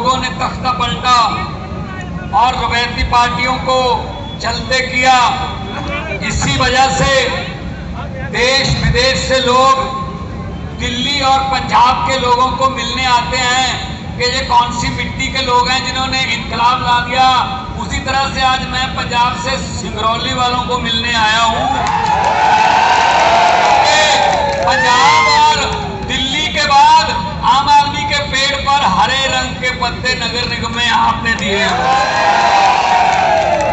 लोगों ने तख्ता पलटा और रवैती पार्टियों को चलते किया। इसी वजह से देश विदेश से लोग दिल्ली और पंजाब के लोगों को मिलने आते हैं कि ये कौन सी मिट्टी के लोग हैं जिन्होंने इनकलाब ला दिया। उसी तरह से आज मैं पंजाब से सिंगरौली वालों को मिलने आया हूं। पंजाब और दिल्ली के बाद आम आदमी के पेड़ पर हरे रंग के पत्ते नगर निगम में आपने दिए।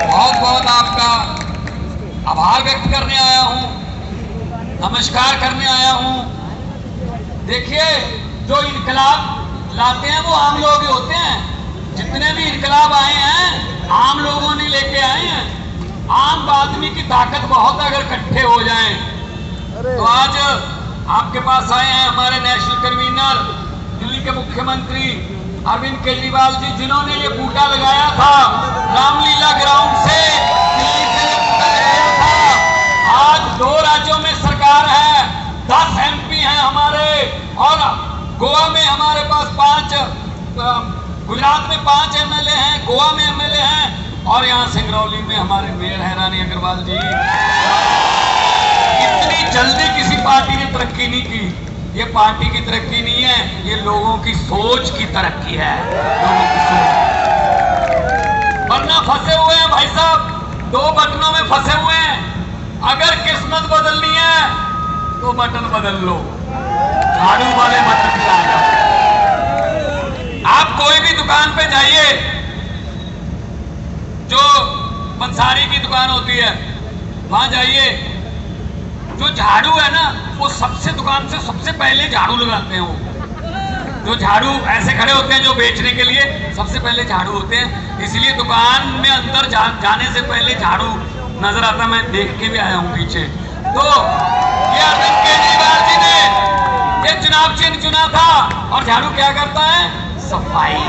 बहुत बहुत आपका आभार व्यक्त करने आया हूं, नमस्कार करने आया हूं। देखिए, जो इनकलाब लाते हैं वो आम लोग ही होते हैं। जितने भी इनकलाब आए हैं आम लोगों ने लेके आए हैं। आम आदमी की ताकत बहुत अगर इकट्ठे हो जाएं तो आज आपके पास आए हैं हमारे नेशनल कन्वीनर दिल्ली के मुख्यमंत्री अरविंद केजरीवाल जी, जिन्होंने ये बूटा लगाया था रामलीला ग्राउंड से, दिल्ली से ये बूटा लगाया था। आज 2 राज्यों में सरकार है, 10 MP हैं हमारे, और गोवा में हमारे पास 5, गुजरात में 5 MLA हैं, गोवा में MLA हैं, और यहाँ सिंगरौली में हमारे मेयर हैं रानी अग्रवाल जी। इतनी जल्दी किसी पार्टी ने तरक्की नहीं की। ये पार्टी की तरक्की नहीं है, ये लोगों की सोच की तरक्की है। लोगों की सोच, वरना फंसे हुए हैं भाई साहब, 2 बटनों में फंसे हुए हैं। अगर किस्मत बदलनी है तो बटन बदल लो, झाड़ू वाले बटन पे आ जाओ। आप कोई भी दुकान पे जाइए, जो पंसारी की दुकान होती है वहां जाइए, जो झाड़ू है ना वो सबसे दुकान से सबसे पहले झाड़ू लगाते हैं। वो जो झाड़ू ऐसे खड़े होते हैं जो बेचने के लिए, सबसे पहले झाड़ू होते हैं। इसलिए दुकान में अंदर जाने से पहले झाड़ू नजर आता। मैं देख के भी आया हूं पीछे। तो ये अरविंद केजरीवाल जी ने ये चुनाव चिन्ह चुना था, और झाड़ू क्या करता है? सफाई।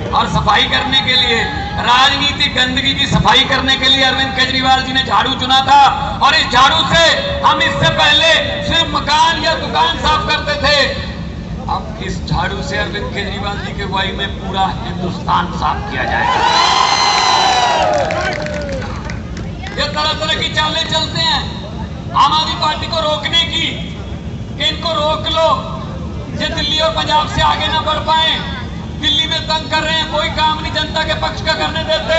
और सफाई करने के लिए, राजनीतिक गंदगी की सफाई करने के लिए अरविंद केजरीवाल जी ने झाड़ू चुना था। और इस झाड़ू से हम इससे पहले सिर्फ मकान या दुकान साफ करते थे। अब इस झाड़ू से अरविंद केजरीवाल जी के अगुवाई में पूरा हिंदुस्तान साफ किया जाएगा। ये तरह तरह की चालें चलते हैं आम आदमी पार्टी को रोकने की, कि इनको रोक लो, ये दिल्ली और पंजाब से आगे ना बढ़ पाए। दिल्ली में तंग कर रहे हैं, कोई काम नहीं जनता के पक्ष का करने देते।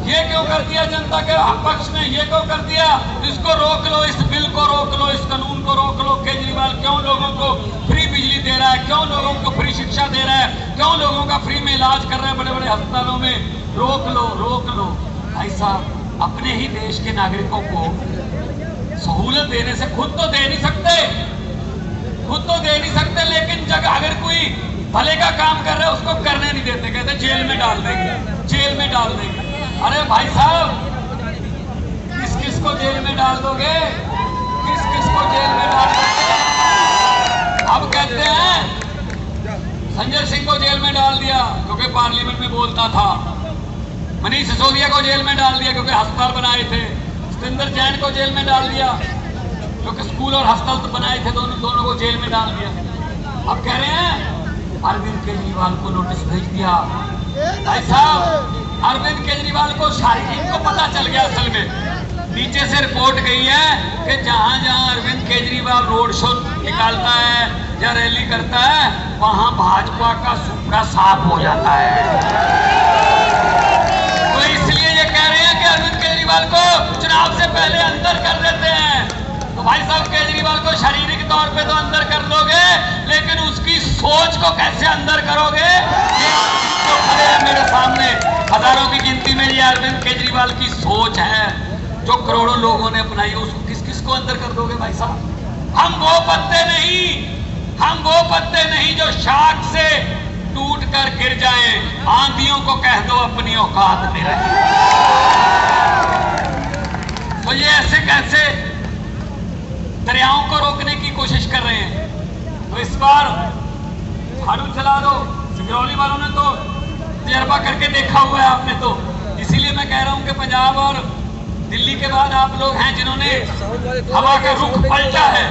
ये क्यों कर दिया जनता के पक्ष में, ये क्यों कर दिया? इसको रोक लो, इस बिल को रोक लो, इस कानून को रोक लो। केजरीवाल क्यों लोगों को फ्री बिजली दे रहा है, क्यों लोगों को फ्री शिक्षा दे रहा है, क्यों लोगों का फ्री में इलाज कर रहा है बड़े बड़े अस्पतालों में? रोक लो, रोक लो। भाई साहब, अपने ही देश के नागरिकों को सहूलत देने से खुद तो दे नहीं सकते, खुद तो दे नहीं सकते, लेकिन जगह अगर कोई भले का काम कर रहे हैं उसको करने नहीं देते, कहते जेल में डाल देंगे, जेल में डाल देंगे। अरे भाई साहब, किस किस को जेल में डाल दोगे? किस किस को जेल में डाल दोगे? अब कहते हैं संजय सिंह को जेल में डाल दिया क्योंकि पार्लियामेंट में बोलता था, मनीष सिसोदिया को जेल में डाल दिया क्योंकि अस्पताल बनाए थे, सतेंद्र जैन को जेल में डाल दिया क्योंकि स्कूल और अस्पताल बनाए थे, दोनों को जेल में डाल दिया। अब कह रहे हैं अरविंद केजरीवाल को नोटिस भेज दिया। भाई साहब, अरविंद केजरीवाल को शारीरिक को पता चल गया। असल में नीचे से रिपोर्ट गई है कि जहां जहां अरविंद केजरीवाल रोड शो निकालता है या रैली करता है, वहां भाजपा का सुपड़ा साफ हो जाता है। तो इसलिए ये कह रहे हैं कि अरविंद केजरीवाल को चुनाव से पहले अंदर कर देते हैं। तो भाई साहब, केजरीवाल को शारीरिक तौर पे तो अंदर कर दोगे, लेकिन उसकी सोच को कैसे अंदर करोगे? ये जो खड़े हैं मेरे सामने, हजारों की गिनती में, ये अरविंद केजरीवाल की सोच है जो करोड़ों लोगों ने अपनाई। उसको किस किस को अंदर कर दोगे भाई साहब? हम वो पत्ते नहीं जो शाख से टूट कर गिर जाए। आंधियों को कह दो अपनी औकात में रहे। तो ये ऐसे कैसे दरियाओं को रोकने की कोशिश कर रहे हैं? तो इस बार झाड़ू चला दो। सिंगरौली वालों ने तो तजर्बा करके देखा हुआ है आपने, तो इसीलिए मैं कह रहा हूं कि पंजाब और दिल्ली के बाद आप लोग हैं जिन्होंने हवा का रुख पलटा है।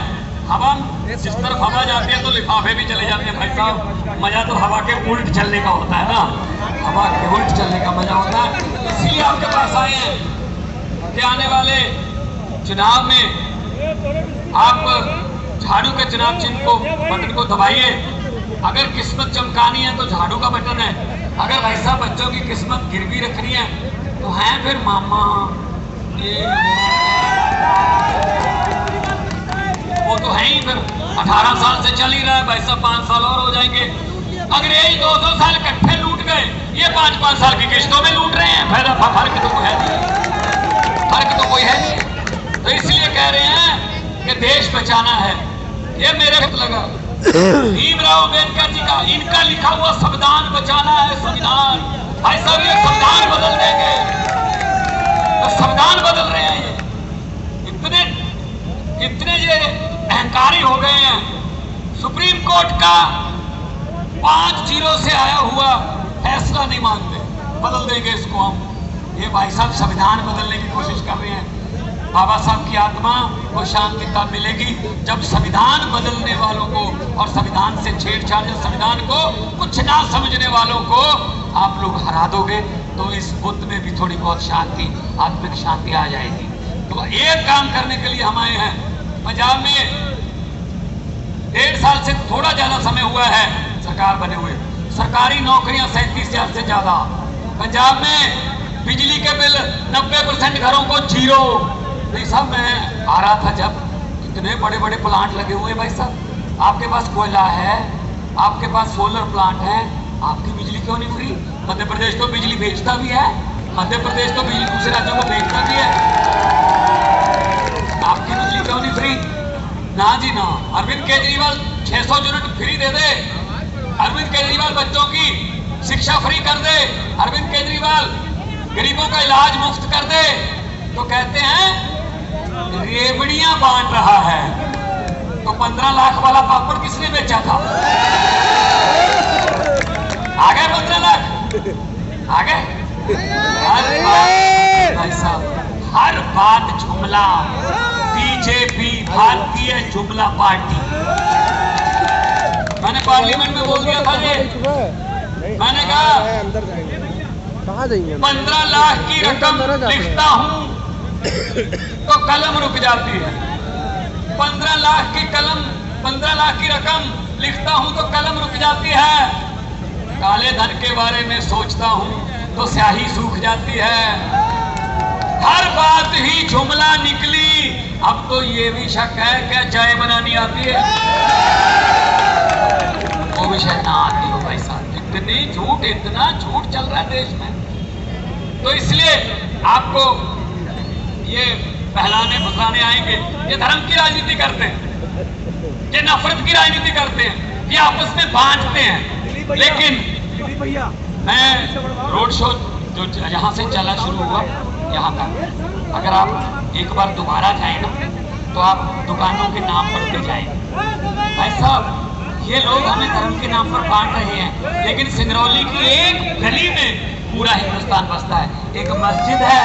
हवा जिस तरफ हवा जाती है तो लिफाफे भी चले जाते हैं भाई साहब। मजा तो हवा के उल्ट चलने का होता है ना, हवा के उल्ट चलने का मजा होता है। इसीलिए आपके पास आए हैं कि आने वाले चुनाव में आप झाड़ू के चुनाव चिन्ह को, बटन को दबाइए। अगर किस्मत चमकानी है तो झाड़ू का बटन है, अगर भाई साहब बच्चों की किस्मत गिरवी रखनी है तो है फिर मामा वो तो है ही। फिर 18 साल से चल ही रहा है भाई साहब, 5 साल और हो जाएंगे। अगर यही 200 साल इकट्ठे लूट गए, ये 5-5 साल की किश्तों में लूट रहे हैं। फर्क तो कोई है नहीं, फर्क तो कोई है नहीं। तो इसलिए कह रहे हैं कि देश बचाना है। ये मेरे को लगा भीमराव अम्बेडकर जी का, इनका लिखा हुआ संविधान बचाना है। संविधान भाई साहब ये संविधान बदल देंगे, तो संविधान बदल रहे हैं। ये इतने ये अहंकारी हो गए हैं। सुप्रीम कोर्ट का 5-0 से आया हुआ फैसला नहीं मानते, बदल देंगे इसको हम। ये भाई साहब संविधान बदलने की कोशिश कर रहे हैं। बाबा साहब की आत्मा को शांति तब मिलेगी जब संविधान बदलने वालों को और संविधान से छेड़छाड़, संविधान को कुछ ना समझने वालों को आप लोग हरा दोगे तो इस बुद्ध में भी थोड़ी बहुत शांति, आत्मिक शांति आ जाएगी। तो एक काम करने के लिए हम आए हैं। पंजाब में 1.5 साल से थोड़ा ज्यादा समय हुआ है सरकार बने हुए, सरकारी नौकरियां 37,000 से ज्यादा। पंजाब में बिजली के बिल 90% घरों को 0। भाई साहब मैं आ रहा था जब, कितने बड़े बड़े प्लांट लगे हुए भाई साहब। आपके पास कोयला है, आपके पास सोलर प्लांट है, आपकी बिजली क्यों नहीं फ्री? मध्य प्रदेश तो बिजली बेचता भी है, मध्य प्रदेश तो बिजली दूसरे राज्यों को बेचता भी है, आपकी बिजली क्यों नहीं फ्री? ना जी ना। अरविंद केजरीवाल 600 यूनिट फ्री दे दे, अरविंद केजरीवाल बच्चों की शिक्षा फ्री कर दे, अरविंद केजरीवाल गरीबों का इलाज मुफ्त कर दे, तो कहते हैं रेवड़ियां बांट रहा है। तो 15 लाख वाला पापड़ किसने बेचा था? आ गए 15 लाख, आ गए। भाई साहब हर बात जुमला, बीजेपी भारतीय जुमला पार्टी। मैंने पार्लियामेंट में बोल दिया था ये, मैंने कहा 15 लाख की रकम लिखता हूं तो कलम रुक जाती है। 15 लाख की रकम लिखता हूं तो कलम रुक जाती है। काले धन के बारे में सोचता हूं तो स्याही सूख जाती है। हर बात ही जुमला निकली। अब तो ये भी शक है क्या चाय बनानी आती है? वो भी शायद ना आती हो भाई साहब। इतना झूठ चल रहा है देश में। तो इसलिए आपको ये बहलाने फुसलाने आएंगे, ये धर्म की राजनीति करते हैं, ये नफरत की राजनीति करते हैं, ये आपस में बांटते हैं। लेकिन मैं रोड शो जो यहाँ से चला शुरू हुआ यहाँ तक, अगर आप एक बार दोबारा जाए ना तो आप दुकानों के नाम पढ़ते जाए। भाई साहब ये लोग हमें धर्म के नाम पर बांट रहे हैं, लेकिन सिंगरौली की एक गली में पूरा हिंदुस्तान बसता है। एक मस्जिद है,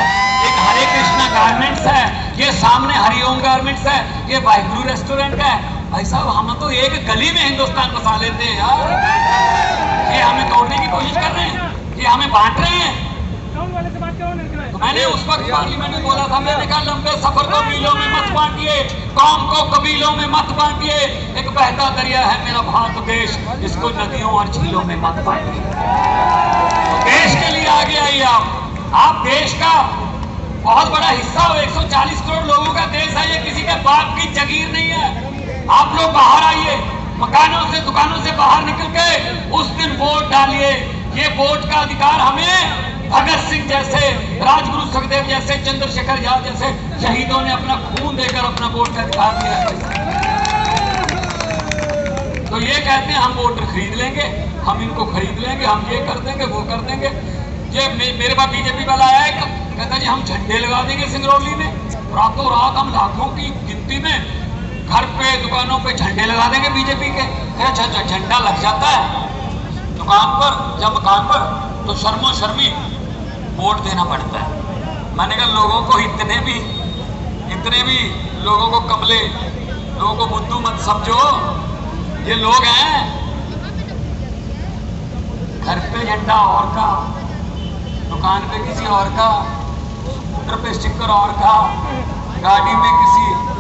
एक हरे कृष्णा गारमेंट्स है, ये सामने हरिओम गारमेंट्स है, ये वाहिगुरु रेस्टोरेंट है। भाई साहब हम तो एक गली में हिंदुस्तान बसा लेते हैं यार। ये हमें तोड़ने की कोशिश कर रहे हैं, ये हमें बांट रहे हैं। तो मैंने उस वक्त पार्लियामेंट में बोला था, मैंने कहा लंबे सफर को मीलों में मत बांटिए, कौम को कबीलों में मत बांटिए। एक बहता दरिया है मेरा भारत देश, इसको नदियों और झीलों में मत बांटिए। तो देश के लिए आगे आइए आप देश का बहुत बड़ा हिस्सा हो। 140 करोड़ लोगों का देश है, ये किसी के बाप की जागीर नहीं है। आप लोग बाहर आइए, मकानों से दुकानों से बाहर निकल के उस दिन वोट डालिए। ये वोट का अधिकार हमें भगत सिंह जैसे, राजगुरु सुखदेव जैसे, चंद्रशेखर आजाद जैसे शहीदों ने अपना खून देकर अपना वोट का अधिकार दिया है। तो ये कहते हैं हम वोटर खरीद लेंगे, हम इनको खरीद लेंगे, हम ये कर देंगे वो कर देंगे। ये मेरे पास बीजेपी वाला आया, कहता जी हम झंडे लगा देंगे सिंगरौली में, रातों रात हम लाखों की गिनती में घर पे दुकानों पे झंडे लगा देंगे बीजेपी के। अच्छा झंडा लग जाता है दुकान पर या मकान पर तो शर्मो शर्मी वोट देना पड़ता है। मैंने कहा लोगों को इतने भी लोगों को कमले लोगों को बुद्धू मत समझो, ये लोग हैं। घर पे झंडा और का, दुकान पे किसी और का, स्कूटर पे स्टिकर और का, गाड़ी में किसी